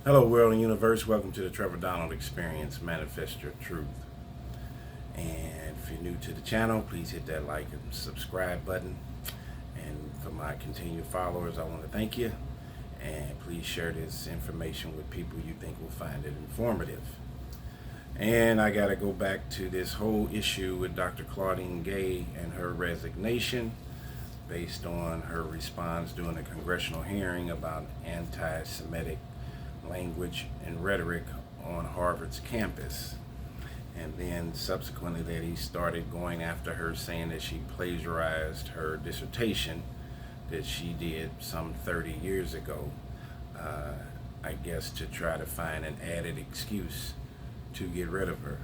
Hello, world and universe. Welcome to the Trevor Donald Experience. Manifest your truth. And if you're new to the channel, please hit that like and subscribe button. And for my continued followers, I want to thank you. And please share this information with people you think will find it informative. And I got to go back to this whole issue with Dr. Claudine Gay and her resignation based on her response during a congressional hearing about anti-Semitic language and rhetoric on Harvard's campus. And then subsequently that he started going after her, saying that she plagiarized her dissertation that she did some 30 years ago, I guess to try to find an added excuse to get rid of her.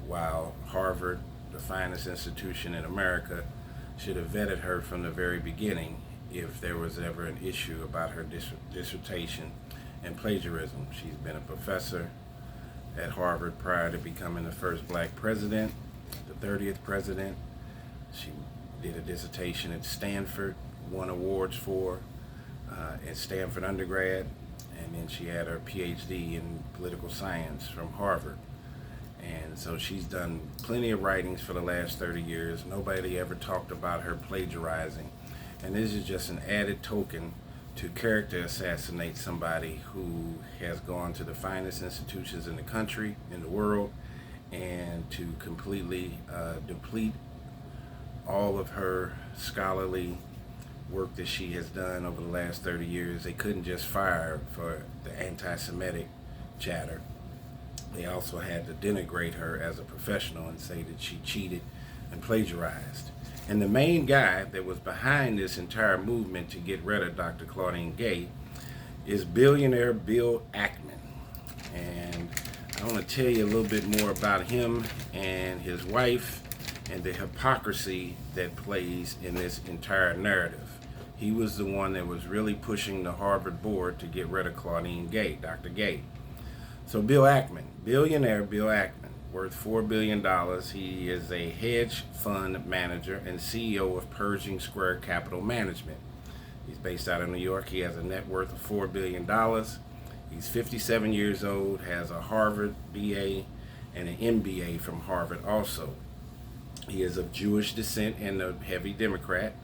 While Harvard, the finest institution in America, should have vetted her from the very beginning if there was ever an issue about her dissertation and plagiarism. She's been a professor at Harvard prior to becoming the first black president, the 30th president. She did a dissertation at Stanford, won awards for at Stanford undergrad, and then she had her PhD in political science from Harvard. And so she's done plenty of writings for the last 30 years. Nobody ever talked about her plagiarizing. And this is just an added token to character assassinate somebody who has gone to the finest institutions in the country, in the world, and to completely deplete all of her scholarly work that she has done over the last 30 years. They couldn't just fire her for the anti-Semitic chatter. They also had to denigrate her as a professional and say that she cheated and plagiarized. And the main guy that was behind this entire movement to get rid of Dr. Claudine Gay is billionaire Bill Ackman. And I want to tell you a little bit more about him and his wife and the hypocrisy that plays in this entire narrative. He was the one that was really pushing the Harvard board to get rid of Claudine Gay, Dr. Gay. So Bill Ackman, billionaire Bill Ackman, worth $4 billion. He is a hedge fund manager and CEO of Pershing Square Capital Management. He's based out of New York. He has a net worth of $4 billion. He's 57 years old, has a Harvard BA and an MBA from Harvard also. He is of Jewish descent and a heavy Democrat.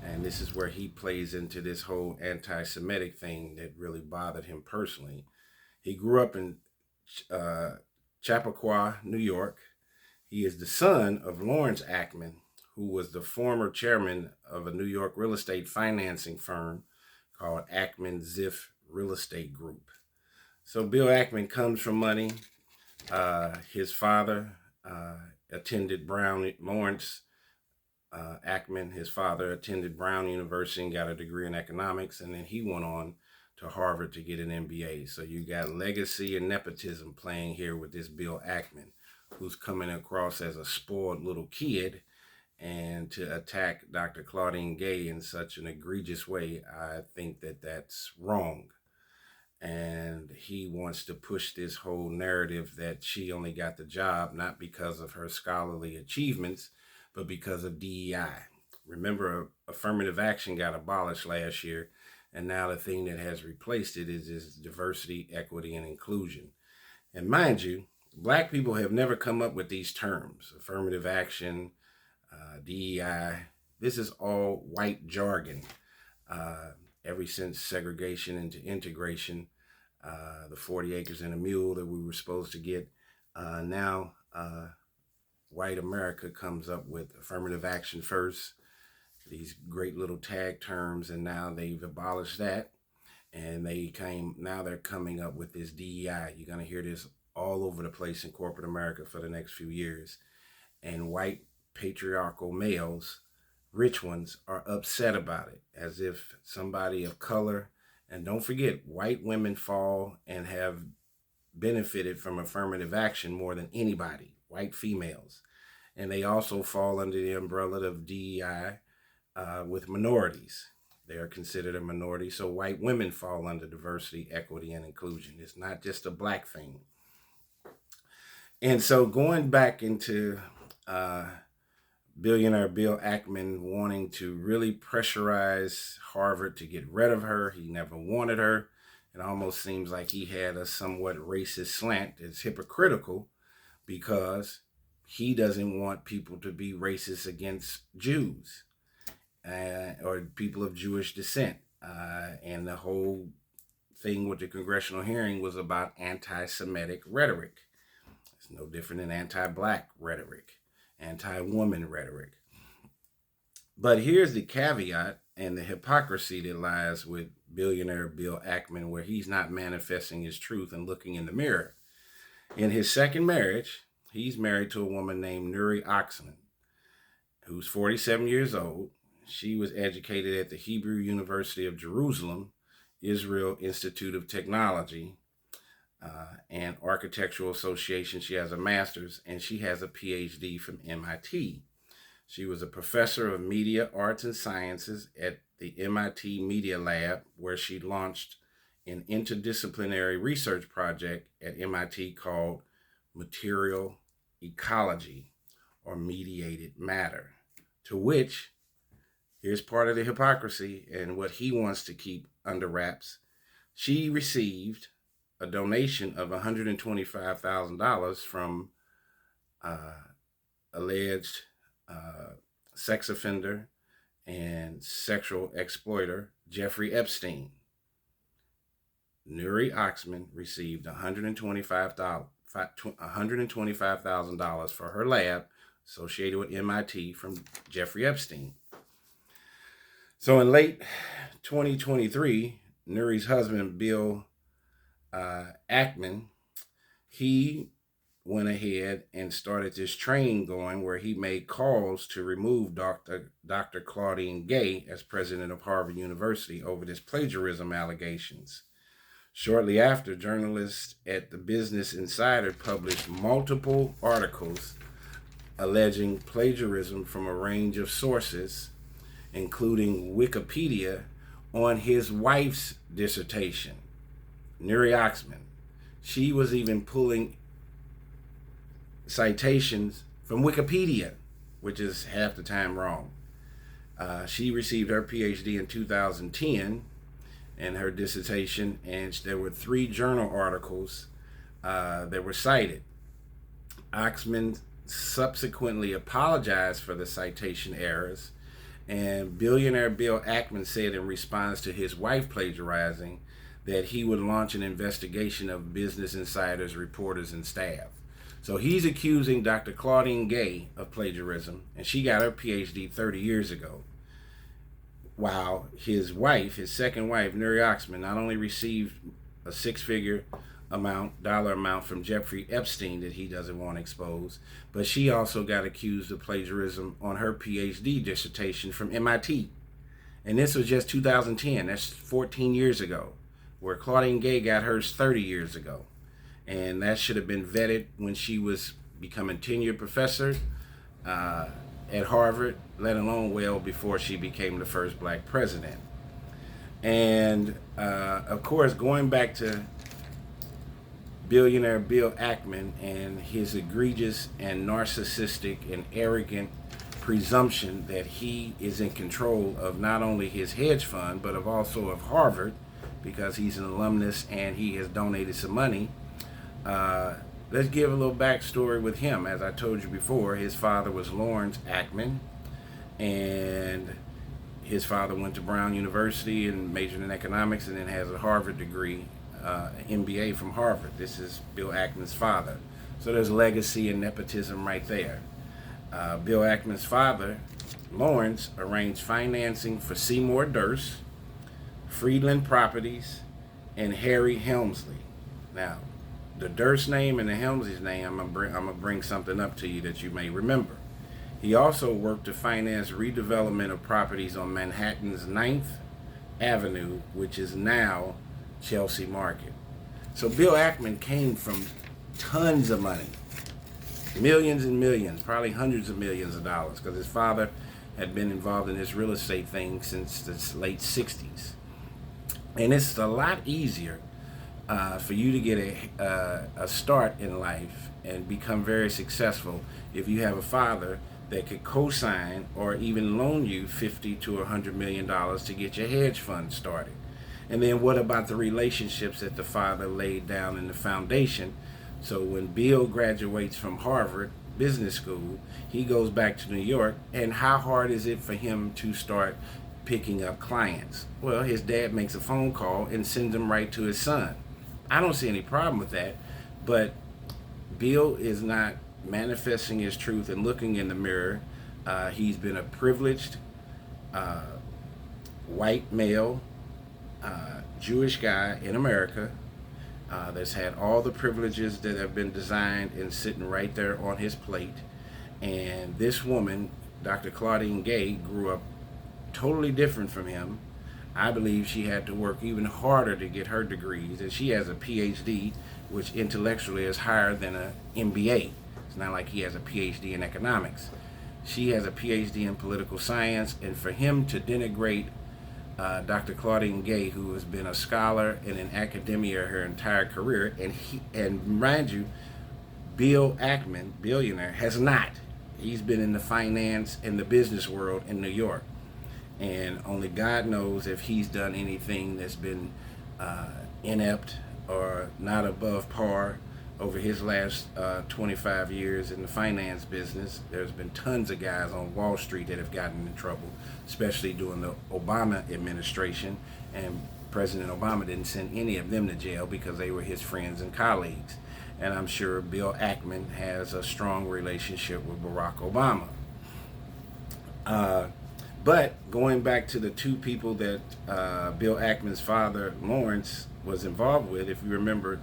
And this is where he plays into this whole anti-Semitic thing that really bothered him personally. He grew up in Chappaqua, New York. He is the son of Lawrence Ackman, who was the former chairman of a New York real estate financing firm called Ackman Ziff Real Estate Group. So Bill Ackman comes from money. His father attended Lawrence Ackman, his father attended Brown University and got a degree in economics, and then he went on to Harvard to get an MBA. So you got legacy and nepotism playing here with this Bill Ackman, who's coming across as a spoiled little kid, and to attack Dr. Claudine Gay in such an egregious way, I think that that's wrong. And he wants to push this whole narrative that she only got the job not because of her scholarly achievements, but because of DEI. Remember, affirmative action got abolished last year, and now the thing that has replaced it is this diversity, equity, and inclusion. And mind you, black people have never come up with these terms, affirmative action, DEI. This is all white jargon. Ever since segregation into integration, the 40 acres and a mule that we were supposed to get, now white America comes up with affirmative action first, these great little tag terms, and now they've abolished that, and now they're coming up with this DEI. You're going to hear this all over the place in corporate America for the next few years. And white patriarchal males, rich ones, are upset about it, as if somebody of color, and don't forget, white women fall and have benefited from affirmative action more than anybody, white females. And they also fall under the umbrella of DEI with minorities. They are considered a minority, so white women fall under diversity, equity, and inclusion. It's not just a black thing. And so going back into billionaire Bill Ackman wanting to really pressurize Harvard to get rid of her. He never wanted her. It almost seems like he had a somewhat racist slant. It's hypocritical because he doesn't want people to be racist against Jews or people of Jewish descent. And the whole thing with the congressional hearing was about anti-Semitic rhetoric. It's no different than anti-black rhetoric, anti-woman rhetoric. But here's the caveat and the hypocrisy that lies with billionaire Bill Ackman, where he's not manifesting his truth and looking in the mirror. In his second marriage, he's married to a woman named Neri Oxman, who's 47 years old. She was educated at the Hebrew University of Jerusalem, Israel Institute of Technology, and Architectural Association. She has a master's, and she has a PhD from MIT. She was a professor of media, arts, and sciences at the MIT Media Lab, where she launched an interdisciplinary research project at MIT called Material Ecology, or Mediated Matter, to which, here's part of the hypocrisy and what he wants to keep under wraps. She received a donation of $125,000 from alleged sex offender and sexual exploiter Jeffrey Epstein. Neri Oxman received $125,000 for her lab associated with MIT from Jeffrey Epstein. So in late 2023, Neri's husband, Bill Ackman, he went ahead and started this train going where he made calls to remove Dr. Claudine Gay as president of Harvard University over this plagiarism allegations. Shortly after, journalists at the Business Insider published multiple articles alleging plagiarism from a range of sources, including Wikipedia, on his wife's dissertation, Neri Oxman. She was even pulling citations from Wikipedia, which is half the time wrong. She received her PhD in 2010 and her dissertation, and there were 3 journal articles that were cited. Oxman subsequently apologized for the citation errors, and billionaire Bill Ackman said in response to his wife plagiarizing that he would launch an investigation of Business Insider's reporters and staff. So he's accusing Dr. Claudine Gay of plagiarism, and she got her PhD 30 years ago. While his wife, his second wife, Neri Oxman, not only received a 6-figure dollar amount from Jeffrey Epstein that he doesn't want exposed, but she also got accused of plagiarism on her PhD dissertation from MIT. And this was just 2010, that's 14 years ago, where Claudine Gay got hers 30 years ago. And that should have been vetted when she was becoming tenured professor at Harvard, let alone well before she became the first black president. And of course, going back to billionaire Bill Ackman and his egregious and narcissistic and arrogant presumption that he is in control of not only his hedge fund, but also of Harvard, because he's an alumnus and he has donated some money. Let's give a little backstory with him. As I told you before, his father was Lawrence Ackman, and his father went to Brown University and majored in economics and then has a Harvard degree, MBA from Harvard. This is Bill Ackman's father. So there's legacy and nepotism right there. Bill Ackman's father, Lawrence, arranged financing for Seymour Durst, Friedland Properties, and Harry Helmsley. Now, the Durst name and the Helmsley's name, I'm gonna bring something up to you that you may remember. He also worked to finance redevelopment of properties on Manhattan's 9th Avenue, which is now Chelsea Market. So Bill Ackman came from tons of money, millions and millions, probably hundreds of millions of dollars, because his father had been involved in this real estate thing since the late 60s. And it's a lot easier for you to get a start in life and become very successful if you have a father that could co-sign or even loan you $50 to $100 million to get your hedge fund started. And then what about the relationships that the father laid down in the foundation? So when Bill graduates from Harvard Business School, he goes back to New York, and how hard is it for him to start picking up clients? Well, his dad makes a phone call and sends him right to his son. I don't see any problem with that, but Bill is not manifesting his truth and looking in the mirror. He's been a privileged white male Jewish guy in America that's had all the privileges that have been designed and sitting right there on his plate. And this woman, Dr. Claudine Gay, grew up totally different from him. I believe she had to work even harder to get her degrees, and she has a PhD, which intellectually is higher than an MBA. It's not like he has a PhD in economics. She has a PhD in political science, and for him to denigrate Dr. Claudine Gay, who has been a scholar and in academia her entire career, and mind you, Bill Ackman, Billionaire, has not. He's been in the finance and the business world in New York, and only God knows if he's done anything that's been inept or not above par over his last 25 years in the finance business. There's been tons of guys on Wall Street that have gotten in trouble, especially during the Obama administration, and President Obama didn't send any of them to jail because they were his friends and colleagues. And I'm sure Bill Ackman has a strong relationship with Barack Obama. But going back to the two people that Bill Ackman's father, Lawrence, was involved with, if you remember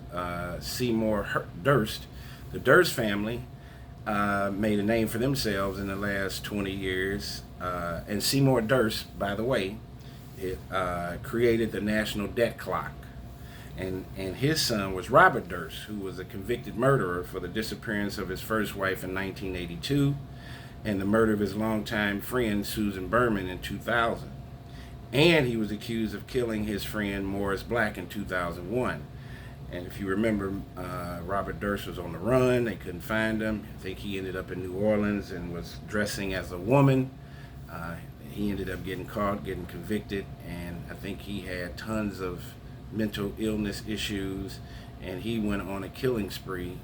Seymour Durst, the Durst family made a name for themselves in the last 20 years. And Seymour Durst, by the way, created the national debt clock. And his son was Robert Durst, who was a convicted murderer for the disappearance of his first wife in 1982 and the murder of his longtime friend Susan Berman in 2000. And he was accused of killing his friend Morris Black in 2001. And if you remember, Robert Durst was on the run. They couldn't find him. I think he ended up in New Orleans and was dressing as a woman. He ended up getting caught, getting convicted, and I think he had tons of mental illness issues, and he went on a killing spree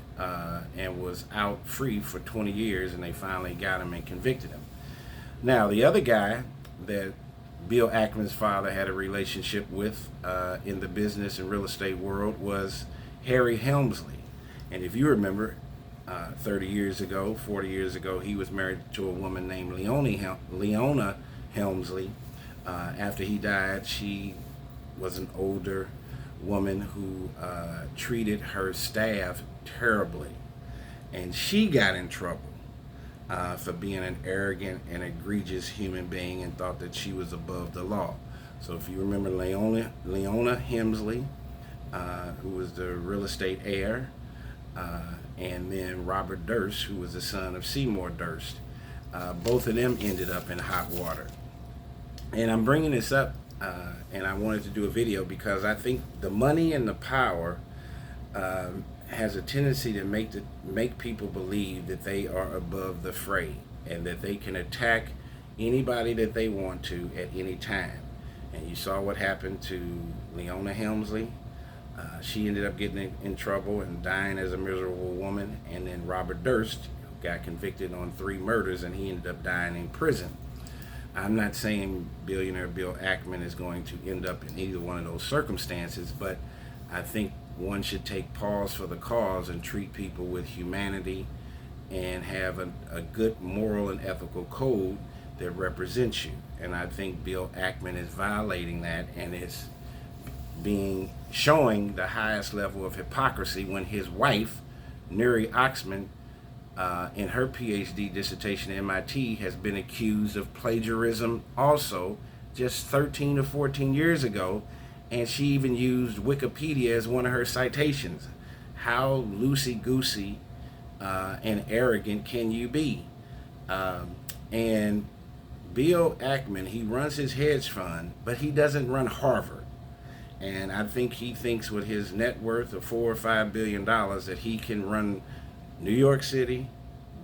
and was out free for 20 years, and they finally got him and convicted him. Now, the other guy that Bill Ackman's father had a relationship with in the business and real estate world was Harry Helmsley. And if you remember, 30 years ago, 40 years ago, he was married to a woman named Leona Helmsley. After he died, she was an older woman who treated her staff terribly. And she got in trouble for being an arrogant and egregious human being and thought that she was above the law. So if you remember Leona Helmsley, who was the real estate heir, and then Robert Durst, who was the son of Seymour Durst, both of them ended up in hot water. And I'm bringing this up, and I wanted to do a video because I think the money and the power has a tendency to make people believe that they are above the fray and that they can attack anybody that they want to at any time. And you saw what happened to Leona Helmsley. She ended up getting in trouble and dying as a miserable woman. And then Robert Durst got convicted on 3 murders, and he ended up dying in prison. I'm not saying billionaire Bill Ackman is going to end up in either one of those circumstances, but I think one should take pause for the cause and treat people with humanity and have a good moral and ethical code that represents you. And I think Bill Ackman is violating that and is showing the highest level of hypocrisy when his wife, Neri Oxman, in her PhD dissertation at MIT, has been accused of plagiarism also just 13 or 14 years ago, and she even used Wikipedia as one of her citations. How loosey-goosey and arrogant can you be? And Bill Ackman, he runs his hedge fund, but he doesn't run Harvard. And I think he thinks with his net worth of $4 or $5 billion that he can run New York City,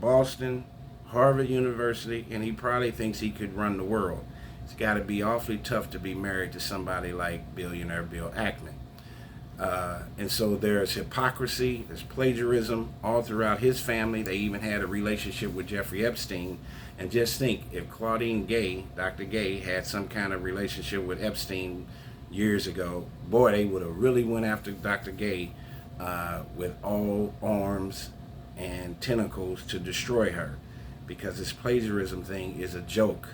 Boston, Harvard University, and he probably thinks he could run the world. It's got to be awfully tough to be married to somebody like Billionaire Bill Ackman. And so there's hypocrisy, there's plagiarism all throughout his family. They even had a relationship with Jeffrey Epstein. And just think, if Claudine Gay, Dr. Gay, had some kind of relationship with Epstein years ago, boy, they would have really went after Dr. Gay with all arms and tentacles to destroy her, because this plagiarism thing is a joke.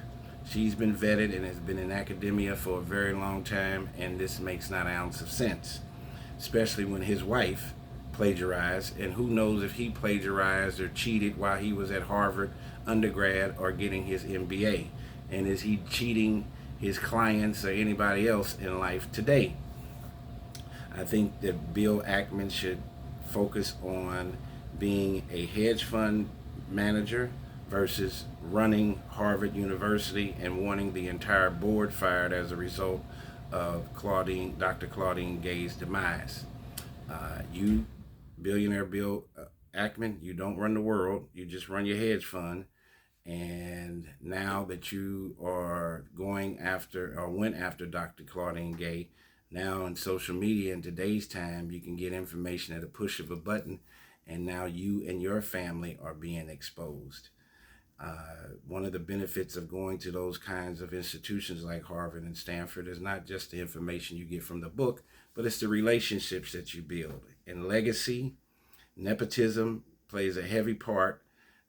She's been vetted and has been in academia for a very long time, and this makes not an ounce of sense, especially when his wife plagiarized, and who knows if he plagiarized or cheated while he was at Harvard undergrad or getting his MBA, and is he cheating his clients or anybody else in life today? I think that Bill Ackman should focus on being a hedge fund manager versus running Harvard University and wanting the entire board fired as a result of Dr. Claudine Gay's demise. You, Billionaire Bill Ackman, you don't run the world. You just run your hedge fund. And now that you are going after, or went after, Dr. Claudine Gay, now in social media in today's time, you can get information at a push of a button, and now you and your family are being exposed. One of the benefits of going to those kinds of institutions like Harvard and Stanford is not just the information you get from the book, but it's the relationships that you build. And legacy, nepotism plays a heavy part,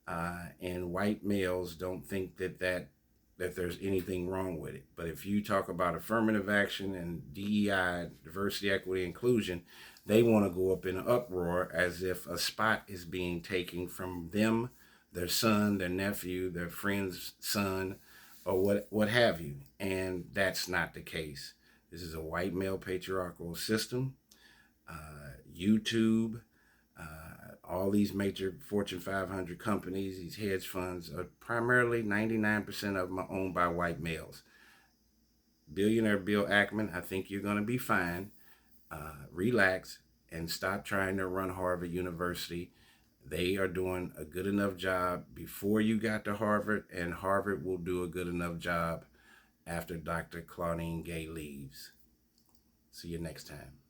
and white males don't think that there's anything wrong with it. But if you talk about affirmative action and DEI, diversity, equity, inclusion, they want to go up in an uproar as if a spot is being taken from them, their son, their nephew, their friend's son, or what have you. And that's not the case. This is a white male patriarchal system. YouTube, all these major Fortune 500 companies, these hedge funds, are primarily 99% of them are owned by white males. Billionaire Bill Ackman, I think you're going to be fine. Relax and stop trying to run Harvard University. They are doing a good enough job before you got to Harvard, and Harvard will do a good enough job after Dr. Claudine Gay leaves. See you next time.